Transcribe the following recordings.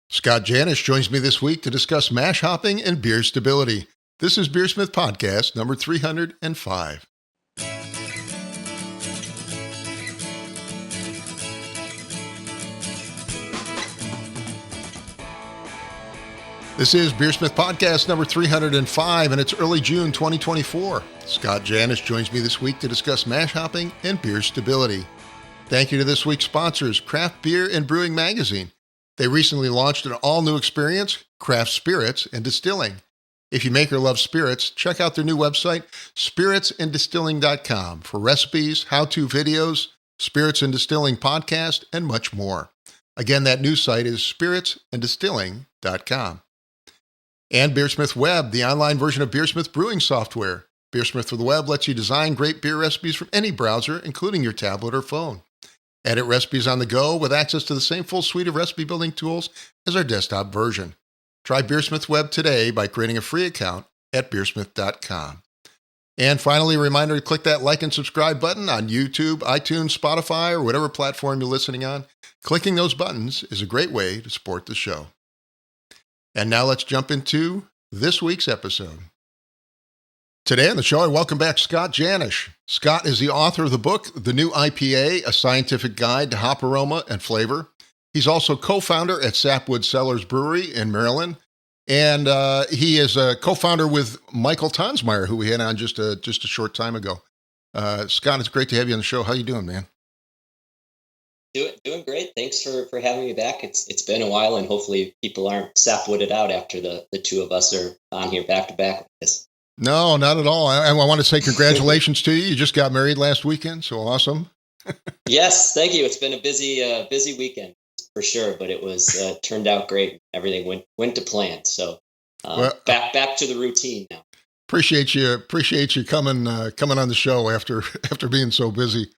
Scott Janish joins me this week to discuss mash hopping and beer stability. This is BeerSmith Podcast number 305. This is BeerSmith Podcast number 305, and it's early June 2024. Scott Janish joins me this week to discuss mash hopping and beer stability. Thank you to this week's sponsors, Craft Beer and Brewing Magazine. They recently launched an all-new experience, Craft Spirits and Distilling. If you make or love spirits, check out their new website, spiritsanddistilling.com, for recipes, how-to videos, spirits and distilling podcast, and much more. Again, that new site is spiritsanddistilling.com. And BeerSmith Web, the online version of BeerSmith brewing software. BeerSmith for the web lets you design great beer recipes from any browser, including your tablet or phone. Edit recipes on the go with access to the same full suite of recipe building tools as our desktop version. Try BeerSmith Web today by creating a free account at beersmith.com. And finally, a reminder to click that like and subscribe button on YouTube, iTunes, Spotify, or whatever platform you're listening on. Clicking those buttons is a great way to support the show. And now let's jump into this week's episode. Today on the show, I welcome back Scott Janish. Scott is the author of the book, The New IPA, A Scientific Guide to Hop Aroma and Flavor. He's also co-founder at Sapwood Cellars Brewery in Maryland. And he is a co-founder with Michael Tonsmeyer, who we had on just a short time ago. Scott, it's great to have you on the show. How you doing, man? Doing great. Thanks for having me back. It's been a while, and hopefully people aren't sapwooded out after the two of us are on here back to back with this. No, not at all. I want to say congratulations to you. You just got married last weekend, so awesome. Yes, thank you. It's been a busy weekend for sure, but it was turned out great. Everything went to plan. So back to the routine now. Appreciate you coming on the show after being so busy.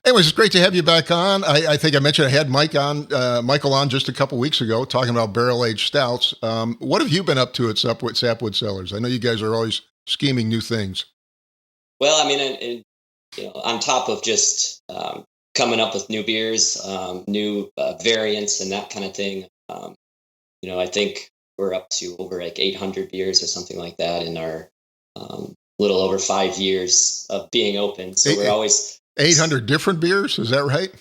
Anyways, it's great to have you back on. I think I mentioned I had Michael on just a couple weeks ago talking about barrel-aged stouts. What have you been up to at Sapwood Cellars? I know you guys are always scheming new things. Well, I mean, on top of just coming up with new beers, new variants and that kind of thing, I think we're up to over like 800 beers or something like that in our little over 5 years of being open. So we're always... 800 different beers, is that right?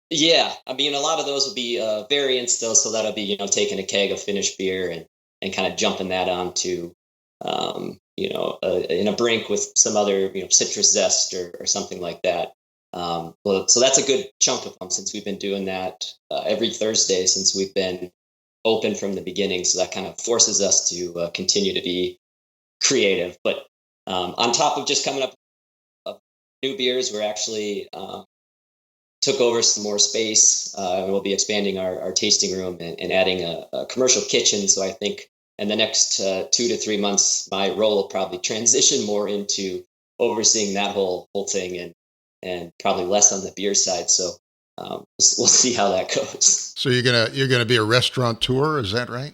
Yeah, I mean, a lot of those will be variants still, so that'll be taking a keg of finished beer and kind of jumping that onto in a brink with some other citrus zest or something like that. So that's a good chunk of them since we've been doing that every Thursday since we've been open from the beginning. So that kind of forces us to continue to be creative. But on top of just coming up new beers, we're actually took over some more space. And we'll be expanding our tasting room and adding a commercial kitchen. So I think in the next 2 to 3 months, my role will probably transition more into overseeing that whole thing and probably less on the beer side. So we'll see how that goes. So you're gonna be a restaurateur, is that right?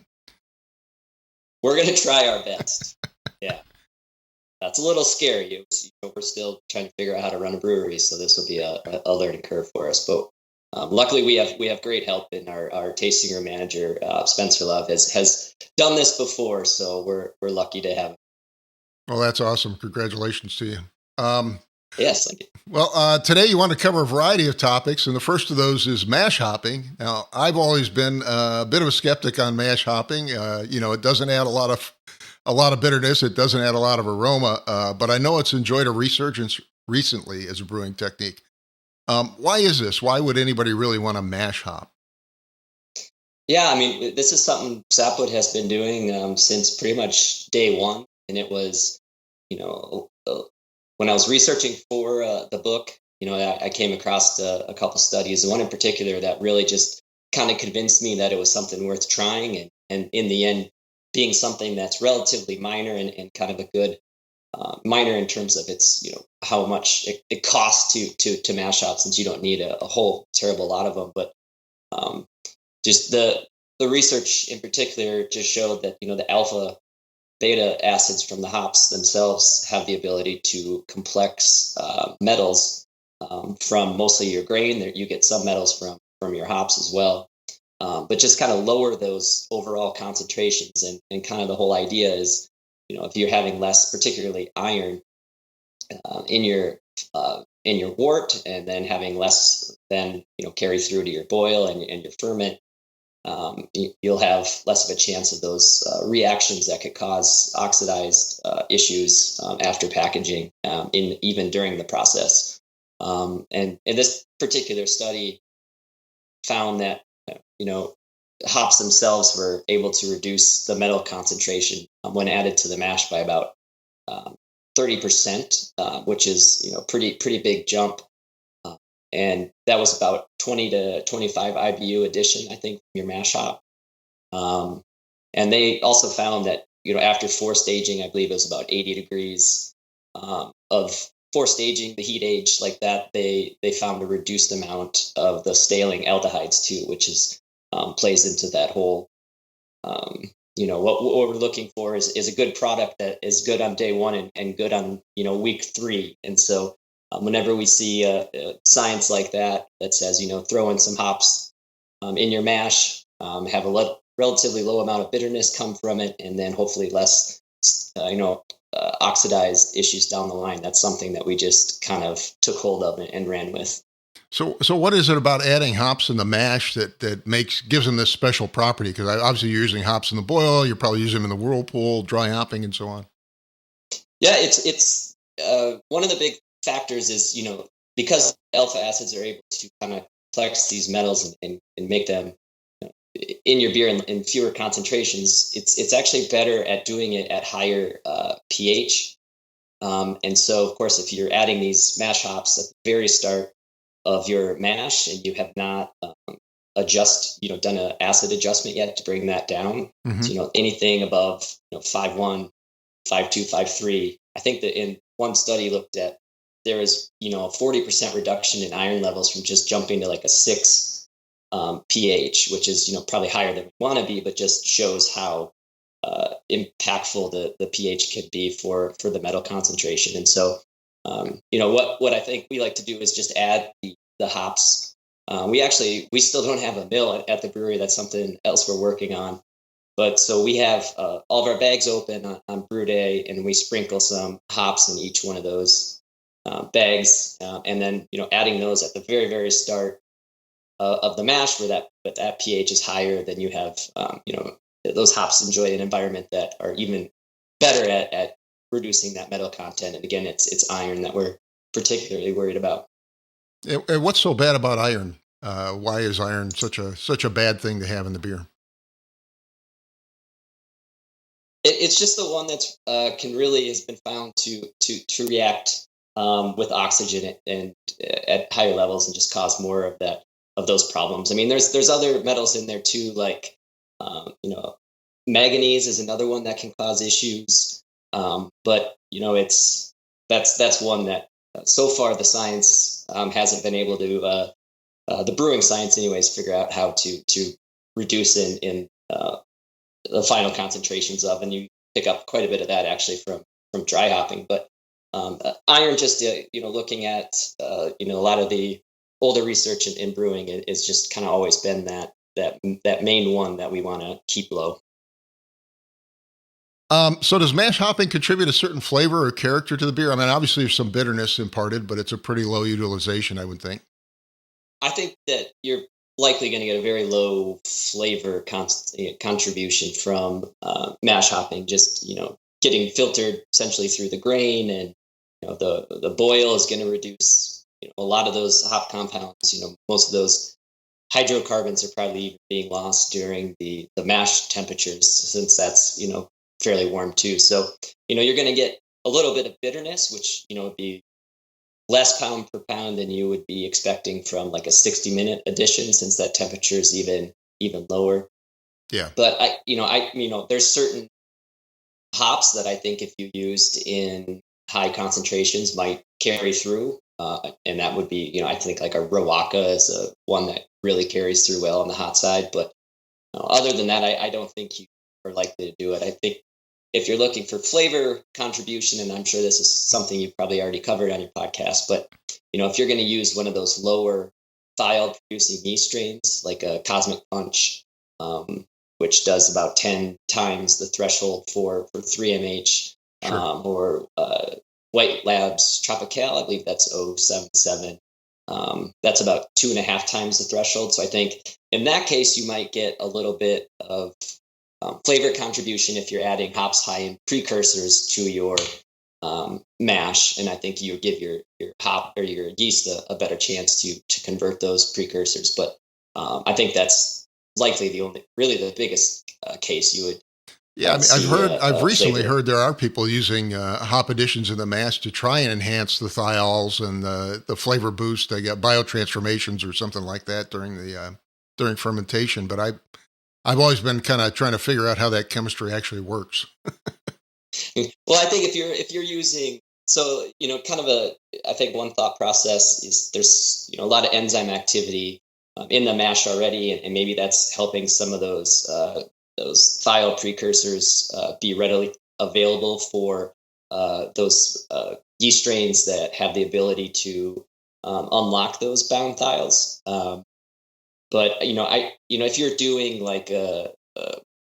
We're gonna try our best. Yeah. That's a little scary. We're still trying to figure out how to run a brewery, so this will be a learning curve for us. But luckily, we have great help in our tasting room manager, Spencer Love, has done this before, so we're lucky to have him. Well, that's awesome. Congratulations to you. Yes, thank you. Well, today you want to cover a variety of topics, and the first of those is mash hopping. Now, I've always been a bit of a skeptic on mash hopping. It doesn't add a lot of bitterness. It doesn't add a lot of aroma, but I know it's enjoyed a resurgence recently as a brewing technique. Why is this? Why would anybody really want to mash hop? Yeah, I mean, this is something Sapwood has been doing since pretty much day one. And it was, when I was researching for the book, I came across a couple studies, one in particular that really just kind of convinced me that it was something worth trying. And in the end, being something that's relatively minor and kind of a good minor in terms of its, how much it costs to mash hop, since you don't need a whole terrible lot of them. But just the research in particular just showed that, the alpha beta acids from the hops themselves have the ability to complex metals from mostly your grain. You get some metals from your hops as well. but just kind of lower those overall concentrations. And kind of the whole idea is, if you're having less, particularly iron, in your wort, and then having less then carry through to your boil and your ferment, you'll have less of a chance of those reactions that could cause oxidized issues after packaging, even during the process. And this particular study found that hops themselves were able to reduce the metal concentration when added to the mash by about 30%, which is pretty big jump. And that was about 20 to 25 IBU addition, I think, from your mash hop. And they also found that after forced aging, I believe it was about 80 degrees of forced aging, the heat age like that, they found a reduced amount of the staling aldehydes too, which is plays into that whole. What we're looking for is a good product that is good on day one and good on week 3. And so whenever we see science like that says throw in some hops in your mash, have a relatively low amount of bitterness come from it, and then hopefully less oxidized issues down the line. That's something that we just kind of took hold of and ran with. So what is it about adding hops in the mash that gives them this special property? Because obviously you're using hops in the boil, you're probably using them in the whirlpool, dry hopping, and so on. Yeah, it's one of the big factors is because alpha acids are able to kind of flex these metals and make them in your beer in fewer concentrations. It's actually better at doing it at higher pH. And so, of course, if you're adding these mash hops at the very start of your mash and you have not done an acid adjustment yet to bring that down, mm-hmm. So, anything above 5.1, 5.2, 5.3. I think that in one study looked at there is a 40% reduction in iron levels from just jumping to like a 6 pH, which is probably higher than we want to be, but just shows how impactful the pH could be for the metal concentration. And so what I think we like to do is just add the hops. We still don't have a mill at the brewery. That's something else we're working on. But so we have all of our bags open on brew day, and we sprinkle some hops in each one of those bags, and then adding those at the very, very start of the mash, where that pH is higher. Then you have those hops enjoy an environment that are even better at reducing that metal content. And again, it's iron that we're particularly worried about. And what's so bad about iron? Why is iron such a bad thing to have in the beer? It's just the one that's has been found to react with oxygen and at higher levels and just cause more of those problems. I mean, there's other metals in there too, like manganese is another one that can cause issues. But that's one that so far the science hasn't been able to the brewing science anyways figure out how to reduce in the final concentrations of, and you pick up quite a bit of that actually from dry hopping. But iron, just looking at a lot of the older research in brewing, it's just kind of always been that main one that we want to keep low. So does mash hopping contribute a certain flavor or character to the beer? I mean, obviously there's some bitterness imparted, but it's a pretty low utilization, I would think. I think that you're likely going to get a very low flavor contribution from mash hopping, just getting filtered essentially through the grain, and the boil is going to reduce a lot of those hop compounds. Most of those hydrocarbons are probably being lost during the mash temperatures, since that's fairly warm too. So you're going to get a little bit of bitterness, which would be less pound per pound than you would be expecting from like a 60-minute addition, since that temperature is even lower. Yeah. But there's certain hops that I think if you used in high concentrations might carry through, and that would be I think like a Rawaka is a one that really carries through well on the hot side. But other than that, I don't think you are likely to do it. I think if you're looking for flavor contribution, and I'm sure this is something you've probably already covered on your podcast, but if you're going to use one of those lower thiol producing yeast strains like a Cosmic Punch, which does about 10 times the threshold for 3MH, Sure. or White Labs Tropical, I believe that's 077. That's about 2.5 times the threshold. So I think in that case, you might get a little bit of flavor contribution if you're adding hops high in precursors to your mash, and I think you give your hop or your yeast a better chance to convert those precursors. But I think that's likely the biggest case you would. Yeah, I mean, I've recently flavor. heard there are people using hop additions in the mash to try and enhance the thiols and the flavor boost. They get biotransformations or something like that during fermentation. But I've always been kind of trying to figure out how that chemistry actually works. Well, I think if you're using, so kind of I think one thought process is there's a lot of enzyme activity in the mash already, and maybe that's helping some of those thiol precursors be readily available for those yeast strains that have the ability to unlock those bound thiols. But if you're doing like a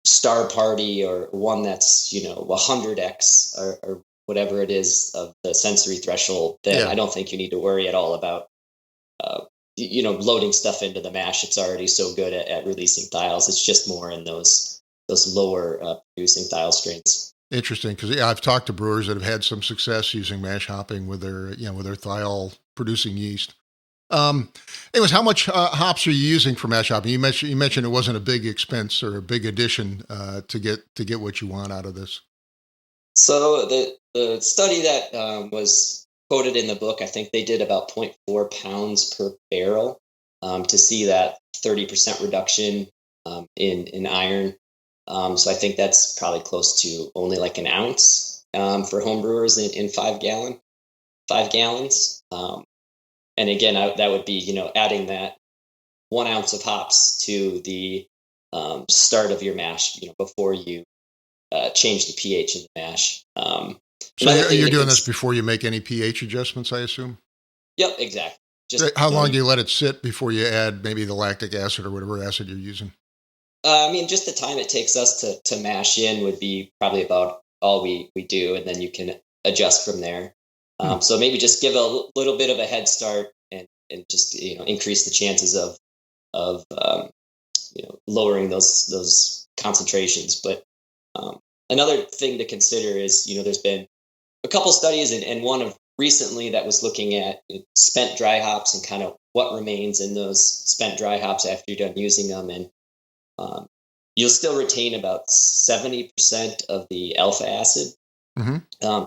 Star Party or one that's 100x or whatever it is of the sensory threshold, then I don't think you need to worry at all about loading stuff into the mash. It's already so good at releasing thiols. It's just more in those lower producing thiol strains. Interesting, because I've talked to brewers that have had some success using mash hopping with their thiol producing yeast. Anyways, how much hops are you using for mash hopping? You mentioned it wasn't a big expense or a big addition to get what you want out of this. So the study that was quoted in the book, I think they did about 0.4 pounds per barrel to see that 30% reduction in iron. So I think that's probably close to only like an ounce for home brewers in 5 gallons. And again, that would be adding that 1 ounce of hops to the start of your mash, before you change the pH of the mash. So you're doing this before you make any pH adjustments, I assume? Yep, exactly. How long do you let it sit before you add maybe the lactic acid or whatever acid you're using? Just the time it takes us to mash in would be probably about all we do, and then you can adjust from there. So maybe just give a little bit of a head start and just increase the chances of lowering those concentrations. But another thing to consider is there's been a couple studies and one of recently that was looking at spent dry hops and kind of what remains in those spent dry hops after you're done using them, and you'll still retain about 70% of the alpha acid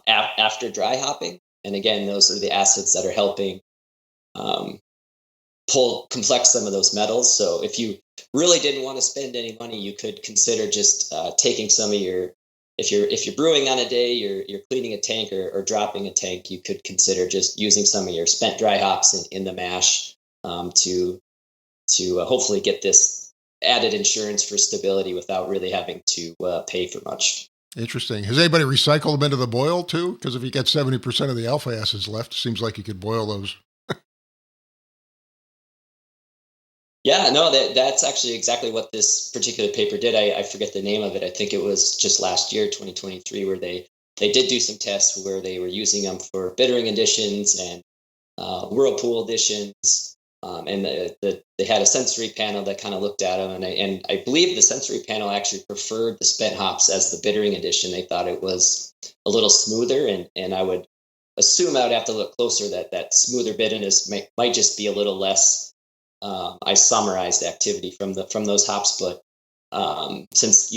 after dry hopping. And again, those are the acids that are helping complex some of those metals. So if you really didn't want to spend any money, you could consider just taking some of your, if you're brewing on a day, you're cleaning a tank or dropping a tank, you could consider just using some of your spent dry hops in the mash to hopefully get this added insurance for stability without really having to pay for much. Interesting. Has anybody recycled them into the boil too? Because if you get 70% of the alpha acids left, it seems like you could boil those. Yeah, no, that's actually exactly what this particular paper did. I forget the name of it. I think it was just last year, 2023, where they did do some tests where they were using them for bittering additions and whirlpool additions. And they had a sensory panel that kind of looked at them, and I believe the sensory panel actually preferred the spent hops as the bittering addition. They thought it was a little smoother, and I would assume I would have to look closer that smoother bitterness might just be a little less isomerized activity from those hops. But since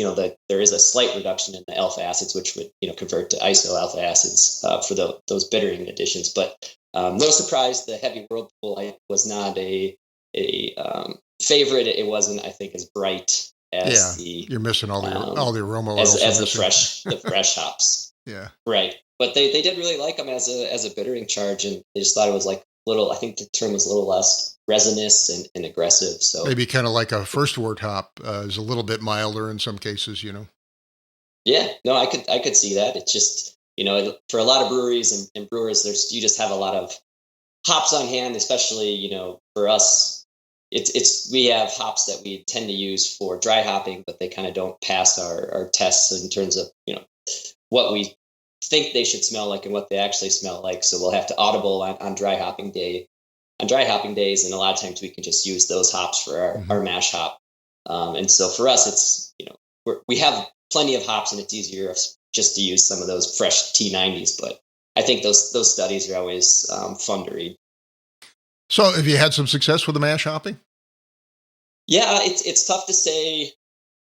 there is a slight reduction in the alpha acids, which would convert to iso alpha acids for those bittering additions, but no surprise, the heavy whirlpool was not a favorite. It wasn't, I think, as bright as you're missing all the aroma oils as the fresh hops. Yeah, right. But they did really like them as a bittering charge, and they just thought it was like little. I think the term was a little less resinous and aggressive. So maybe kind of like a first wort hop is a little bit milder in some cases. Yeah, no, I could see that. It's just for a lot of breweries and brewers, you just have a lot of hops on hand, especially for us we have hops that we tend to use for dry hopping, but they kind of don't pass our tests in terms of what we think they should smell like and what they actually smell like. So we'll have to audible on dry hopping days, and a lot of times we can just use those hops for our mash hop. And so for us, it's we have plenty of hops, and it's easier just to use some of those fresh T90s. But I think those studies are always fun to read. So have you had some success with the mash hopping? Yeah, it's tough to say,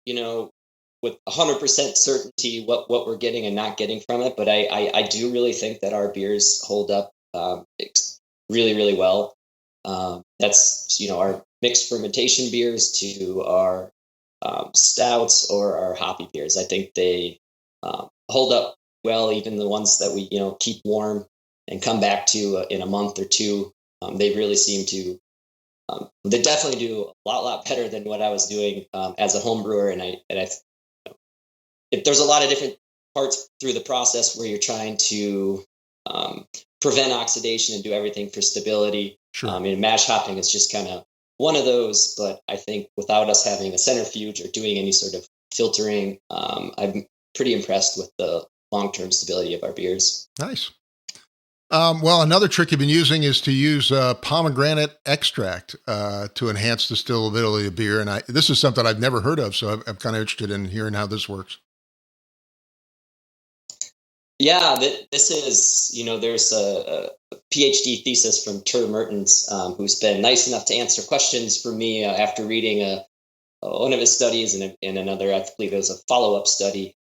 with 100% certainty what we're getting and not getting from it. But I do really think that our beers hold up really, really well. That's, our mixed fermentation beers to our stouts or our hoppy beers. I think they hold up well, even the ones that we, keep warm and come back to in a month or two. They really seem to, they definitely do a lot better than what I was doing as a home brewer. And there's a lot of different parts through the process where you're trying to prevent oxidation and do everything for stability. Sure. Mash hopping is just kind of one of those, but I think without us having a centrifuge or doing any sort of filtering, I'm pretty impressed with the long-term stability of our beers. Nice. Well, another trick you've been using is to use pomegranate extract to enhance the distillability of beer. And this is something I've never heard of, so I'm kind of interested in hearing how this works. Yeah, this is, there's a PhD thesis from Tur Mertens, who's been nice enough to answer questions for me after reading one of his studies and another, I believe it was a follow-up study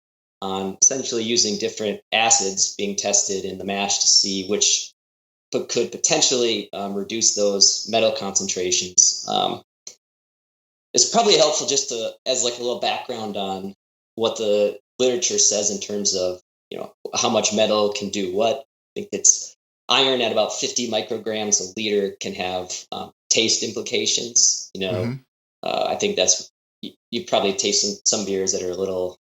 on essentially using different acids being tested in the mash to see which could potentially reduce those metal concentrations. It's probably helpful just as like a little background on what the literature says in terms of how much metal can do what. I think it's iron at about 50 micrograms a liter can have taste implications. I think that's, you probably taste some beers that are a little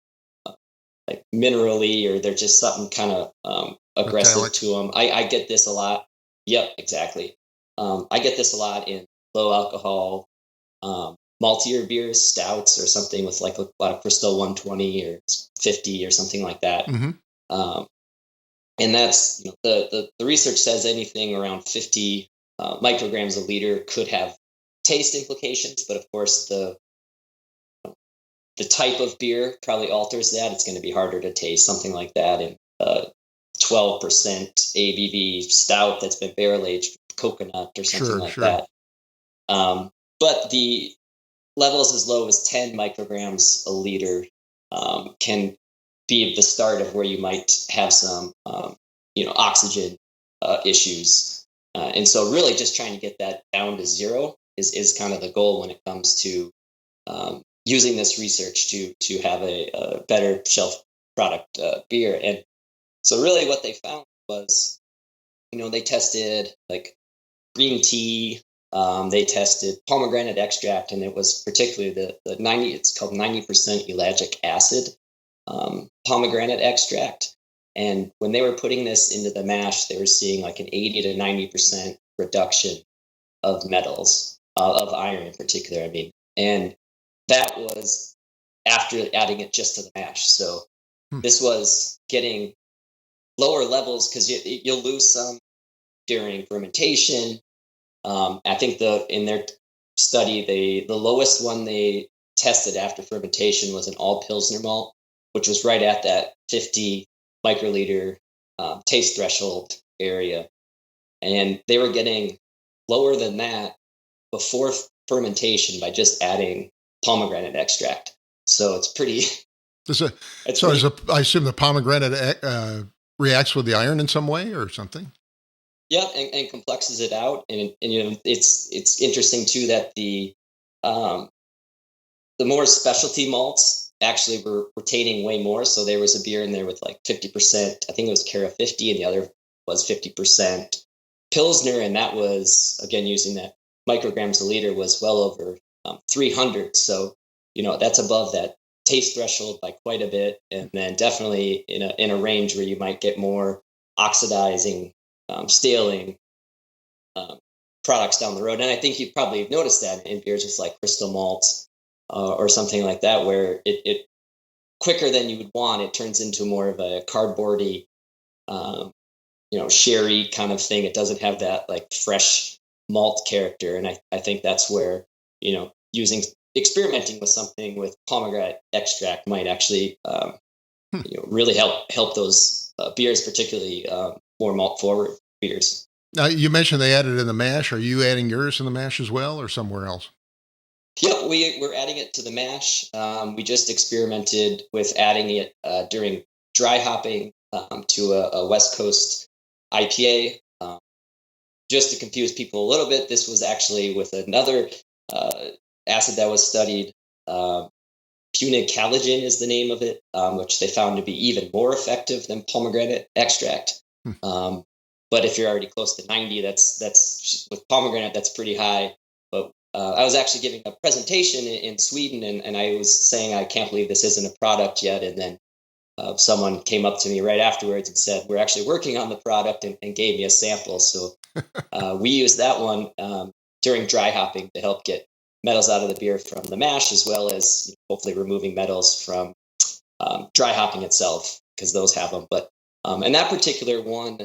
like minerally, or they're just something kind of aggressive Metallic. to them. I get this a lot. Yep, exactly. I get this a lot in low alcohol maltier beers, stouts, or something with like a lot of Crystal 120 or 50 or something like that. Mm-hmm. And that's, the research says anything around 50 micrograms a liter could have taste implications, but of course the type of beer probably alters that. It's going to be harder to taste something like that in 12% ABV stout that's been barrel aged with coconut or something like that. But the levels as low as 10 micrograms a liter can be the start of where you might have some, oxygen issues. And so really just trying to get that down to zero is kind of the goal when it comes to using this research to have a better shelf product beer. And so really what they found was, they tested like green tea, they tested pomegranate extract, and it was particularly the 90, it's called 90% ellagic acid pomegranate extract. And when they were putting this into the mash, they were seeing like an 80 to 90% reduction of metals, of iron in particular, and that was after adding it just to the mash. So this was getting lower levels because you'll lose some during fermentation. I think in their study, the lowest one they tested after fermentation was an all Pilsner malt, which was right at that 50 microliter taste threshold area. And they were getting lower than that before fermentation by just adding pomegranate extract. So it's pretty. I assume the pomegranate reacts with the iron in some way or something. Yeah, and complexes it out, and it's interesting too that the more specialty malts actually were retaining way more. So there was a beer in there with like 50%. I think it was Cara 50, and the other was 50% Pilsner, and that was again using that micrograms a liter was well over 300. So that's above that taste threshold by quite a bit, and then definitely in a range where you might get more oxidizing, staling products down the road. And I think you've probably noticed that in beers with like crystal malts or something like that, where it quicker than you would want, it turns into more of a cardboardy, sherry kind of thing. It doesn't have that like fresh malt character. And I think that's where, experimenting with something with pomegranate extract might actually, really help those beers, particularly more malt forward beers. Now, you mentioned they added in the mash. Are you adding yours in the mash as well or somewhere else? Yeah, we're adding it to the mash. We just experimented with adding it during dry hopping to a West Coast IPA. Just to confuse people a little bit, this was actually with another acid that was studied. Punicalagin is the name of it, which they found to be even more effective than pomegranate extract. But if you're already close to 90, that's with pomegranate, that's pretty high. But I was actually giving a presentation in Sweden, and I was saying, I can't believe this isn't a product yet. And then someone came up to me right afterwards and said, we're actually working on the product, and gave me a sample. So we used that one during dry hopping to help get metals out of the beer from the mash, as well as hopefully removing metals from dry hopping itself, because those have them. But and that particular one,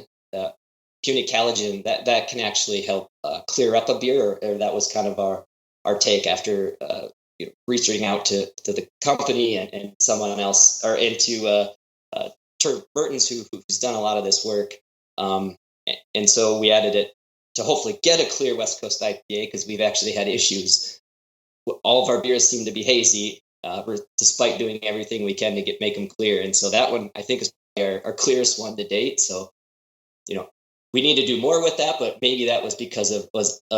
punicalagin, that can actually help clear up a beer, or that was kind of our take after reaching out to the company and someone else, or into Turk Burton's, who's done a lot of this work. And so we added it to hopefully get a clear West Coast IPA, because we've actually had issues. All of our beers seem to be hazy, despite doing everything we can to make them clear. And so that one, I think, is our clearest one to date. So, we need to do more with that, but maybe that was because of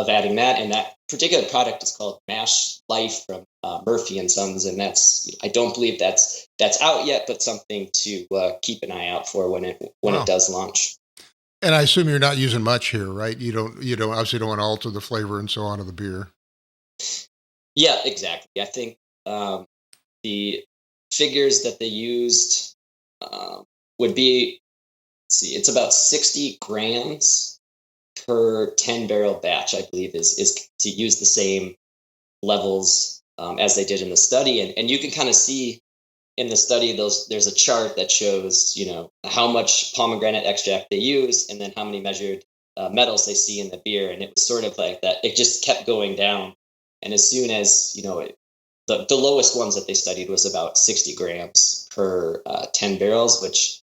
adding that. And that particular product is called Mash Life from Murphy and Sons, and I don't believe that's out yet, but something to keep an eye out for when it does launch. And I assume you're not using much here, right? You don't obviously don't want to alter the flavor and so on of the beer. Yeah, exactly. I think the figures that they used would be, it's about 60 grams per 10-barrel batch, I believe, is to use the same levels as they did in the study. And you can kind of see in the study, there's a chart that shows, how much pomegranate extract they use, and then how many measured metals they see in the beer. And it was sort of like that. It just kept going down. And as soon as, the lowest ones that they studied was about 60 grams per 10 barrels, which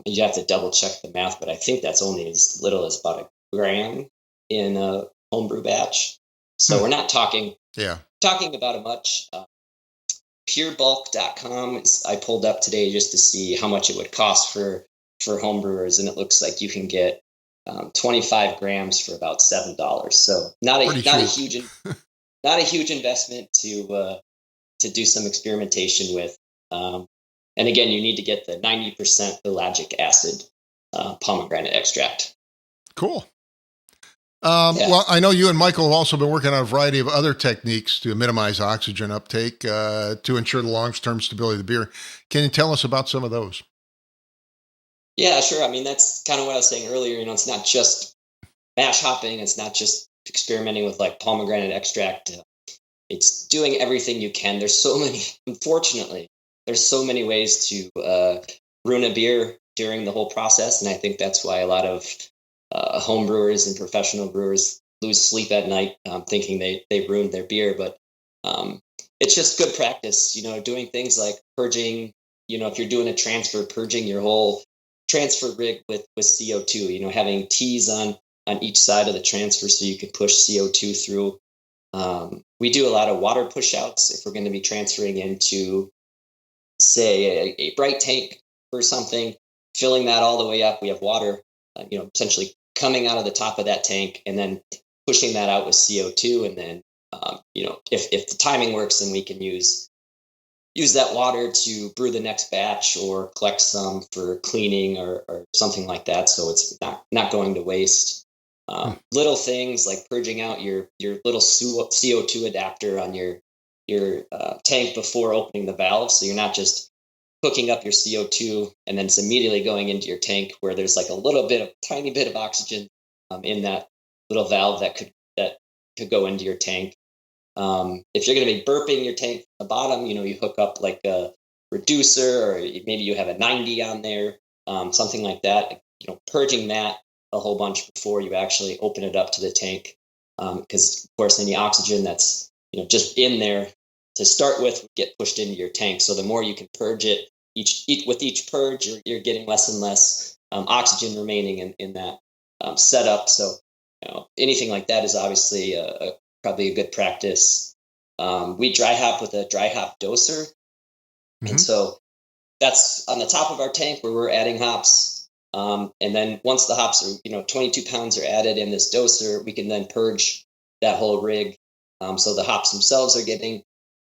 you have to double check the math, but I think that's only as little as about a gram in a homebrew batch. So we're not talking about a much. Purebulk.com, I pulled up today just to see how much it would cost for homebrewers, and it looks like you can get 25 grams for about $7. So not a huge investment to do some experimentation with. And again, you need to get the 90% ellagic acid pomegranate extract. Cool. Well, I know you and Michael have also been working on a variety of other techniques to minimize oxygen uptake to ensure the long-term stability of the beer. Can you tell us about some of those? Yeah, sure. I mean, that's kind of what I was saying earlier. It's not just mash hopping. It's not just experimenting with like pomegranate extract. It's doing everything you can. Unfortunately, there's so many ways to ruin a beer during the whole process. And I think that's why a lot of home brewers and professional brewers lose sleep at night thinking they ruined their beer. But it's just good practice, doing things like purging, if you're doing a transfer, purging your whole transfer rig with CO2, having T's on each side of the transfer so you can push CO2 through. We do a lot of water push outs if we're going to be transferring into, say, a bright tank or something, filling that all the way up. We have water, essentially coming out of the top of that tank and then pushing that out with CO2. And then, if the timing works, then we can use that water to brew the next batch or collect some for cleaning or something like that. So it's not going to waste. Little things like purging out your little CO2 adapter on your tank before opening the valve. So you're not just hooking up your CO2 and then it's immediately going into your tank where there's like a tiny bit of oxygen in that little valve that could could go into your tank. If you're going to be burping your tank from the bottom, you hook up like a reducer, or maybe you have a 90 on there, something like that. Purging that a whole bunch before you actually open it up to the tank, because of course any oxygen that's just in there to start with would get pushed into your tank. So the more you can purge it, with each purge, you're getting less and less oxygen remaining in that setup. So anything like that is obviously probably a good practice. We dry hop with a dry hop doser. Mm-hmm. And so that's on the top of our tank where we're adding hops. And then once the hops are, 22 pounds are added in this doser, we can then purge that whole rig. So the hops themselves are getting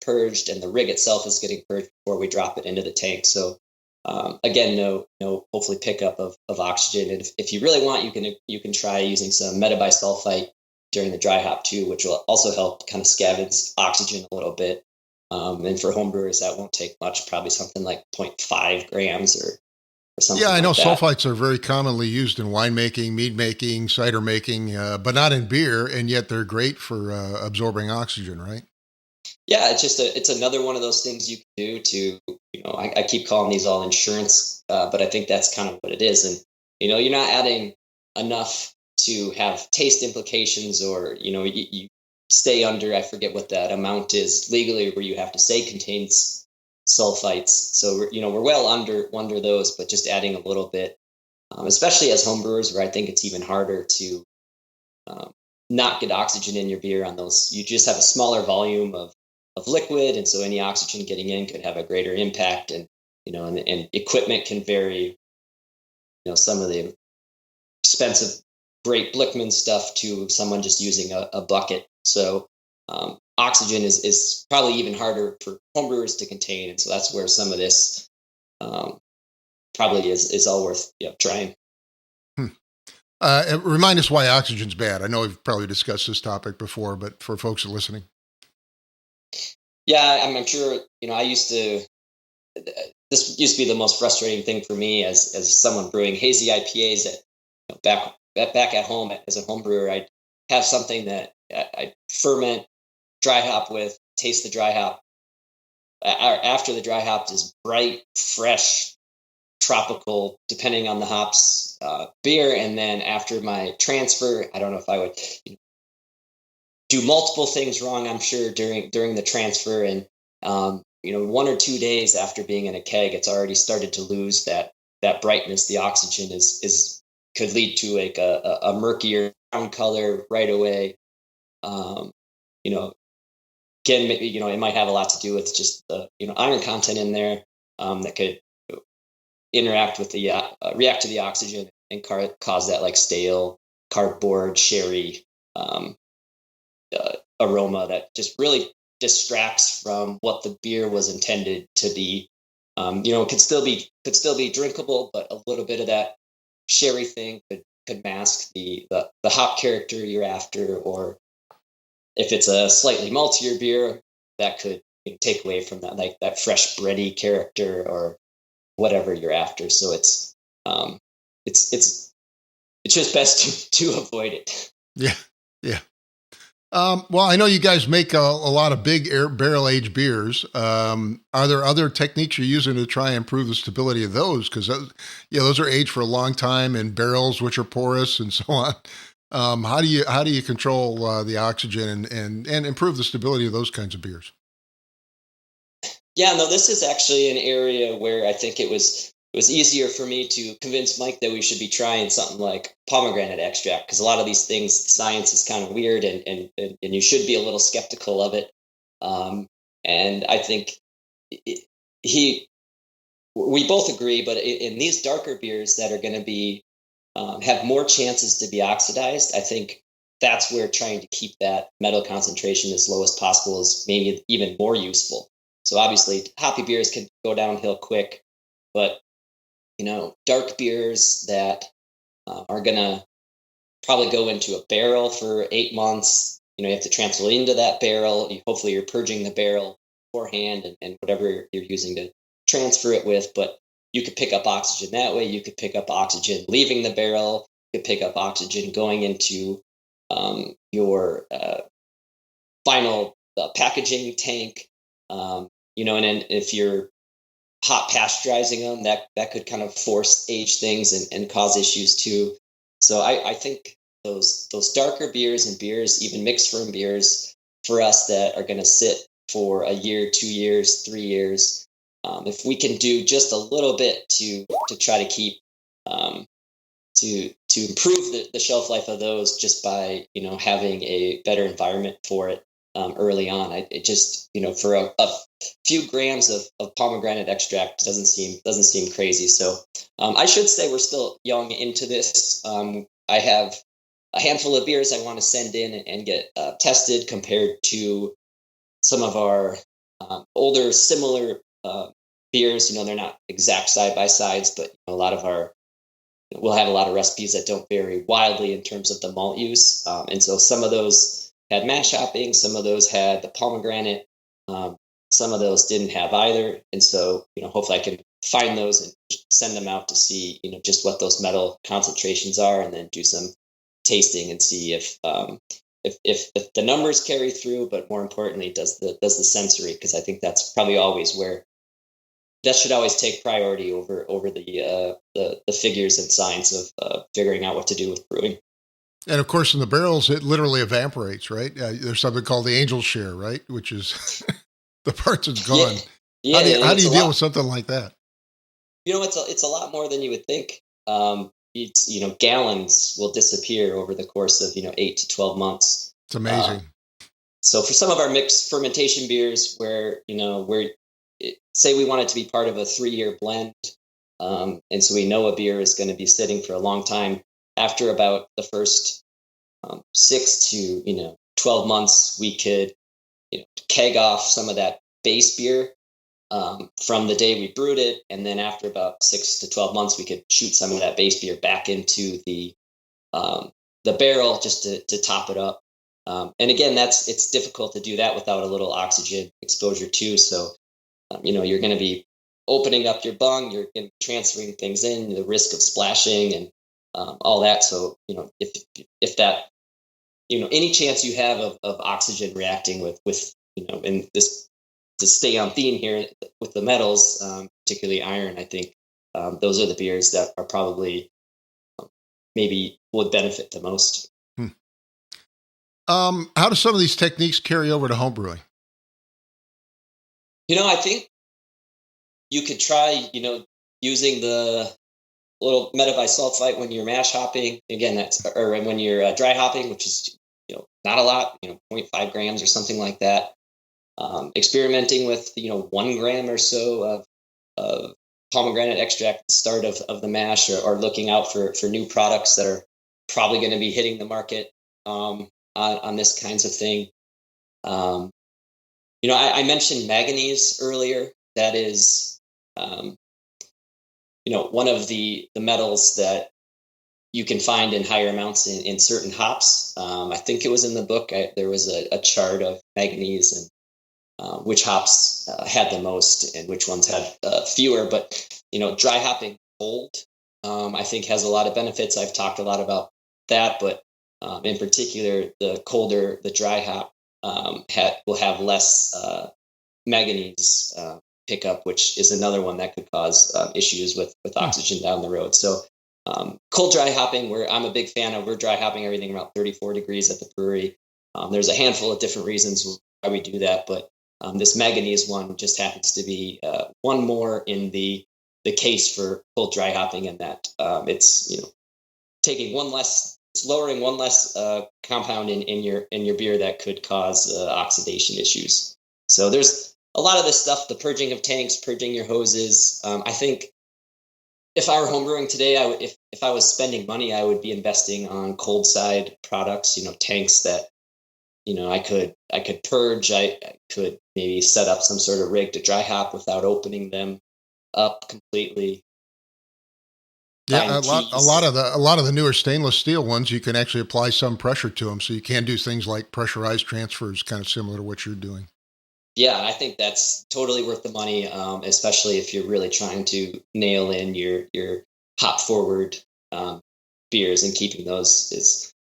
purged and the rig itself is getting purged before we drop it into the tank. So again, no hopefully pickup of oxygen. And if you really want, you can try using some metabisulfite during the dry hop too, which will also help kind of scavenge oxygen a little bit. And for homebrewers, that won't take much, probably something like 0.5 grams or something. Yeah, I know like that. Sulfites are very commonly used in winemaking, mead making, cider making, but not in beer, and yet they're great for absorbing oxygen, right? Yeah, it's another one of those things you can do to, I keep calling these all insurance, but I think that's kind of what it is. And, you're not adding enough to have taste implications, or, you stay under, I forget what that amount is legally, where you have to say contains sulfites. So, we're well under those, but just adding a little bit, especially as homebrewers, where I think it's even harder to not get oxygen in your beer on those. You just have a smaller volume of liquid, and so any oxygen getting in could have a greater impact. And and equipment can vary. Some of the expensive, great Blickman stuff to someone just using a bucket. So oxygen is probably even harder for homebrewers to contain, and so that's where some of this probably is all worth trying. Remind us why oxygen's bad. I know we've probably discussed this topic before, but for folks that are listening. Yeah, I'm sure, this used to be the most frustrating thing for me as someone brewing hazy IPAs back at home as a home brewer. I'd have something that I ferment, dry hop with, taste the dry hop. After the dry hop is bright, fresh, tropical, depending on the hops, beer. And then after my transfer, I don't know if I would do multiple things wrong, I'm sure, during the transfer. And 1 or 2 days after being in a keg, it's already started to lose that brightness. The oxygen could lead to like a murkier brown color right away. Again, it might have a lot to do with just the iron content in there that could interact with the react to the oxygen and cause that like stale cardboard sherry aroma that just really distracts from what the beer was intended to be. It could still be drinkable, but a little bit of that sherry thing could mask the hop character you're after, or if it's a slightly maltier beer, that could take away from that, like that fresh bready character or whatever you're after. So it's just best to avoid it. Yeah. Well, I know you guys make a lot of big barrel-aged beers. Are there other techniques you're using to try and improve the stability of those? Because those are aged for a long time in barrels, which are porous and so on. How do you control the oxygen and improve the stability of those kinds of beers? Yeah, no, this is actually an area where I think it was easier for me to convince Mike that we should be trying something like pomegranate extract, because a lot of these things, science is kind of weird, and you should be a little skeptical of it. And I think we both agree, but in these darker beers that are going to be have more chances to be oxidized, I think that's where trying to keep that metal concentration as low as possible is maybe even more useful. So obviously, hoppy beers can go downhill quick, but dark beers that are going to probably go into a barrel for 8 months, you have to transfer into that barrel. Hopefully you're purging the barrel beforehand and whatever you're using to transfer it with, but you could pick up oxygen that way. You could pick up oxygen leaving the barrel. You could pick up oxygen going into your final packaging tank. And then if you're hot pasteurizing them, that could kind of force age things and cause issues too. So I think those darker beers and beers, even mixed ferm beers, for us that are going to sit for a year, 2 years, 3 years, if we can do just a little bit to try to keep to improve the shelf life of those just by having a better environment for it early on. It just for a few grams of pomegranate extract doesn't seem crazy. So I should say we're still young into this. I have a handful of beers I want to send in and get tested compared to some of our older similar beers. They're not exact side by sides, but a lot of we'll have a lot of recipes that don't vary wildly in terms of the malt use. And so some of those had mash hopping, some of those had the pomegranate, some of those didn't have either. And so, hopefully I can find those and send them out to see, just what those metal concentrations are, and then do some tasting and see if the numbers carry through, but more importantly, does the sensory, because I think that's probably always where that should always take priority over the figures and science of figuring out what to do with brewing. And of course, in the barrels, it literally evaporates, right? There's something called the angel share, right? Which is the parts that's gone. Yeah. How do you deal with something like that? It's a lot more than you would think. Gallons will disappear over the course of 8 to 12 months. It's amazing. So for some of our mixed fermentation beers, where say we want it to be part of a 3-year blend, and so we know a beer is going to be sitting for a long time. After about the first 6 to 12 months, we could keg off some of that base beer from the day we brewed it, and then after about 6 to 12 months, we could shoot some of that base beer back into the barrel just to top it up. And again, it's difficult to do that without a little oxygen exposure too. So you're going to be opening up your bung, you're going to be transferring things in, the risk of splashing and all that. So if that any chance you have of oxygen reacting with and this, to stay on theme here with the metals, particularly iron, I think those are the beers that are probably maybe would benefit the most. How do some of these techniques carry over to homebrewing? I think you could try, using the little metabisulfite when you're mash hopping. Again, or when you're dry hopping, which is, not a lot, 0.5 grams or something like that. Experimenting with, 1 gram or so of pomegranate extract at the start of the mash, or looking out for new products that are probably going to be hitting the market on this kinds of thing. I mentioned manganese earlier. That is, one of the metals that you can find in higher amounts in certain hops. I think it was in the book. There was a chart of manganese and which hops had the most and which ones had fewer. But dry hopping cold, I think, has a lot of benefits. I've talked a lot about that, but in particular, the colder the dry hop will have less manganese pickup, which is another one that could cause issues with oxygen down the road. So cold dry hopping, where I'm a big fan of, we're dry hopping everything around 34 degrees at the brewery. There's a handful of different reasons why we do that, but this manganese one just happens to be one more in the case for cold dry hopping, and that it's taking one less, it's lowering one less compound in your beer that could cause oxidation issues. So there's a lot of this stuff, the purging of tanks, purging your hoses. I think if I were homebrewing today, if I was spending money, I would be investing on cold side products, tanks that I could purge. I could maybe set up some sort of rig to dry hop without opening them up completely. Yeah, a lot of the newer stainless steel ones, you can actually apply some pressure to them, so you can do things like pressurized transfers, kind of similar to what you're doing. Yeah, I think that's totally worth the money, especially if you're really trying to nail in your hop forward beers and keeping those as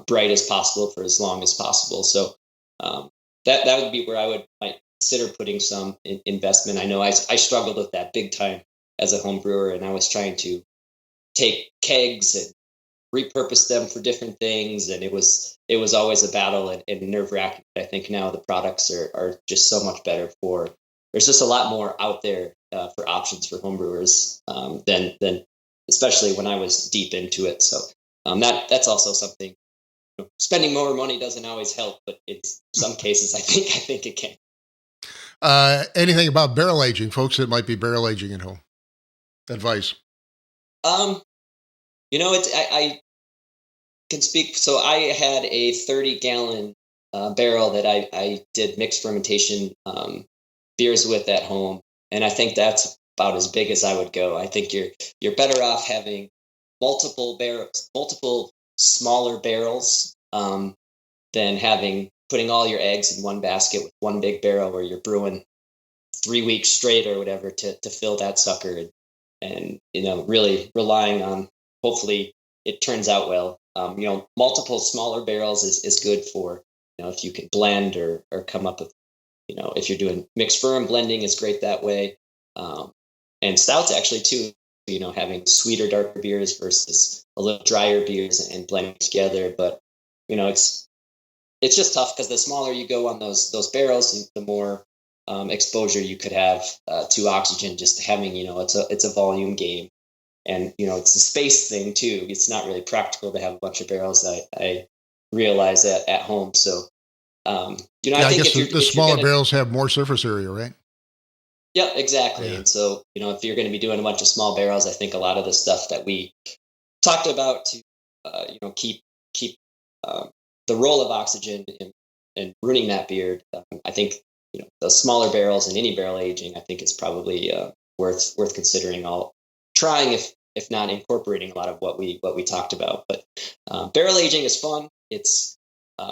bright as possible for as long as possible. So that would be where might consider putting some investment. I know I struggled with that big time as a home brewer, and I was trying to take kegs and repurpose them for different things, and it was always a battle and nerve wracking. I think now the products are just so much better. There's just a lot more out there for options for homebrewers than especially when I was deep into it. So that's also something. Spending more money doesn't always help, but in some cases, I think it can. Anything about barrel aging, folks that might be barrel aging at home? Advice? I can speak. So I had a 30-gallon barrel that I did mixed fermentation beers with at home, and I think that's about as big as I would go. I think you're better off having multiple smaller barrels than putting all your eggs in one basket with one big barrel where you're brewing 3 weeks straight or whatever to fill that sucker, and really relying on hopefully it turns out well. Multiple smaller barrels is good for if you can blend or come up with if you're doing mixed ferm, blending is great that way, and stouts actually too. Having sweeter, darker beers versus a little drier beers and blending together. But it's just tough because the smaller you go on those barrels, the more exposure you could have to oxygen. Just having it's a volume game, and it's a space thing too. It's not really practical to have a bunch of barrels. I realize that at home. So I think guess the smaller barrels have more surface area, right? Yeah, exactly. Yeah. And so, if you're going to be doing a bunch of small barrels, I think a lot of the stuff that we talked about to, keep the role of oxygen in ruining that beer. I think, those smaller barrels and any barrel aging, I think is probably worth considering. Trying if not incorporating a lot of what we talked about. But barrel aging is fun. It's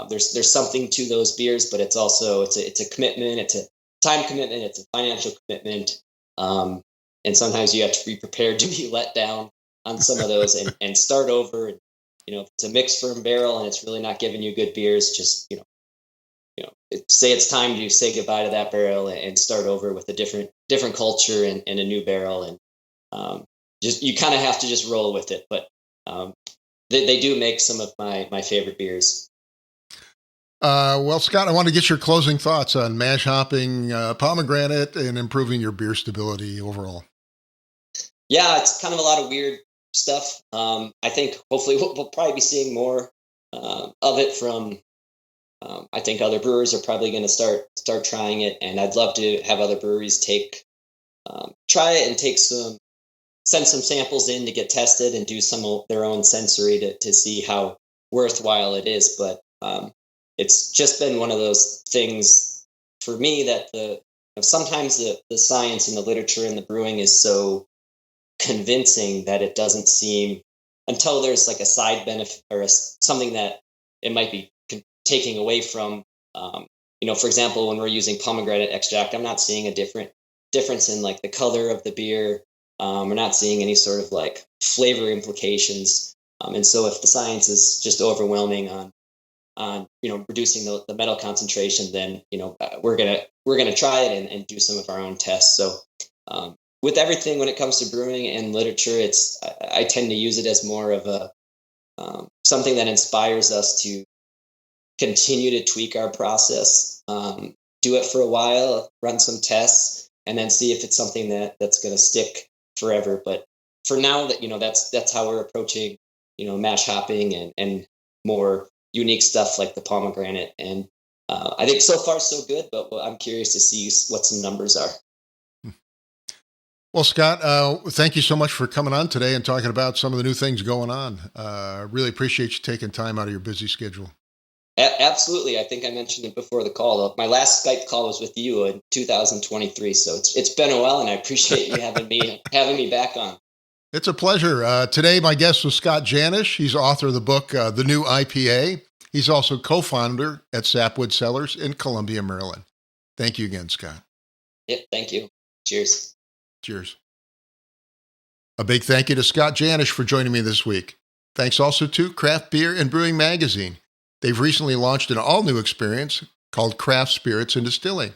there's something to those beers, but it's also it's a commitment. It's a time commitment, it's a financial commitment, and sometimes you have to be prepared to be let down on some of those and start over. And if it's a mixed ferm barrel and it's really not giving you good beers, just say it's time to say goodbye to that barrel and start over with a different culture and a new barrel, and just you kind of have to just roll with it. But they do make some of my favorite beers. Well, Scott, I want to get your closing thoughts on mash hopping, Pomegranate, and improving your beer stability overall. Yeah, it's kind of a lot of weird stuff. I think hopefully we'll probably be seeing more of it from. I think other brewers are probably going to start trying it, and I'd love to have other breweries try it and send some samples in to get tested and do some of their own sensory to see how worthwhile it is. But it's just been one of those things for me that sometimes the science and the literature and the brewing is so convincing that it doesn't seem until there's like a side benefit or something that it might be taking away from. For example, when we're using pomegranate extract, I'm not seeing a difference in like the color of the beer. We're not seeing any sort of like flavor implications. And so if the science is just overwhelming on reducing the metal concentration, then we're gonna try it and do some of our own tests. So with everything when it comes to brewing and literature, I tend to use it as more of a something that inspires us to continue to tweak our process, do it for a while, run some tests, and then see if it's something that's going to stick forever. But for now, that's how we're approaching mash hopping and more unique stuff like the pomegranate. And I think so far so good, but I'm curious to see what some numbers are. Well, Scott, thank you so much for coming on today and talking about some of the new things going on. I really appreciate you taking time out of your busy schedule. Absolutely. I think I mentioned it before the call. My last Skype call was with you in 2023. So it's been a while, and I appreciate you having me back on. It's a pleasure. Today, my guest was Scott Janish. He's author of the book, The New IPA. He's also co-founder at Sapwood Cellars in Columbia, Maryland. Thank you again, Scott. Yeah, thank you. Cheers. Cheers. A big thank you to Scott Janish for joining me this week. Thanks also to Craft Beer and Brewing Magazine. They've recently launched an all-new experience called Craft Spirits and Distilling.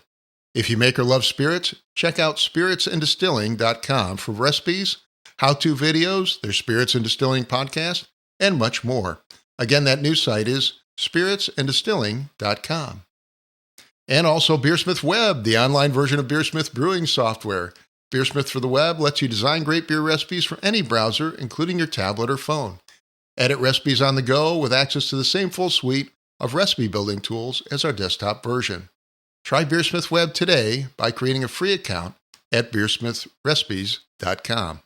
If you make or love spirits, check out spiritsanddistilling.com for recipes, how-to videos, their Spirits and Distilling podcast, and much more. Again, that new site is spiritsanddistilling.com. And also BeerSmith Web, the online version of BeerSmith brewing software. BeerSmith for the web lets you design great beer recipes for any browser, including your tablet or phone. Edit recipes on the go with access to the same full suite of recipe building tools as our desktop version. Try BeerSmith Web today by creating a free account at beersmithrecipes.com.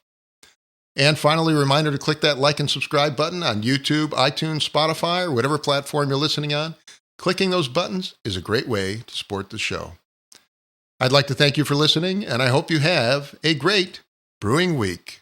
And finally, a reminder to click that like and subscribe button on YouTube, iTunes, Spotify, or whatever platform you're listening on. Clicking those buttons is a great way to support the show. I'd like to thank you for listening, and I hope you have a great brewing week.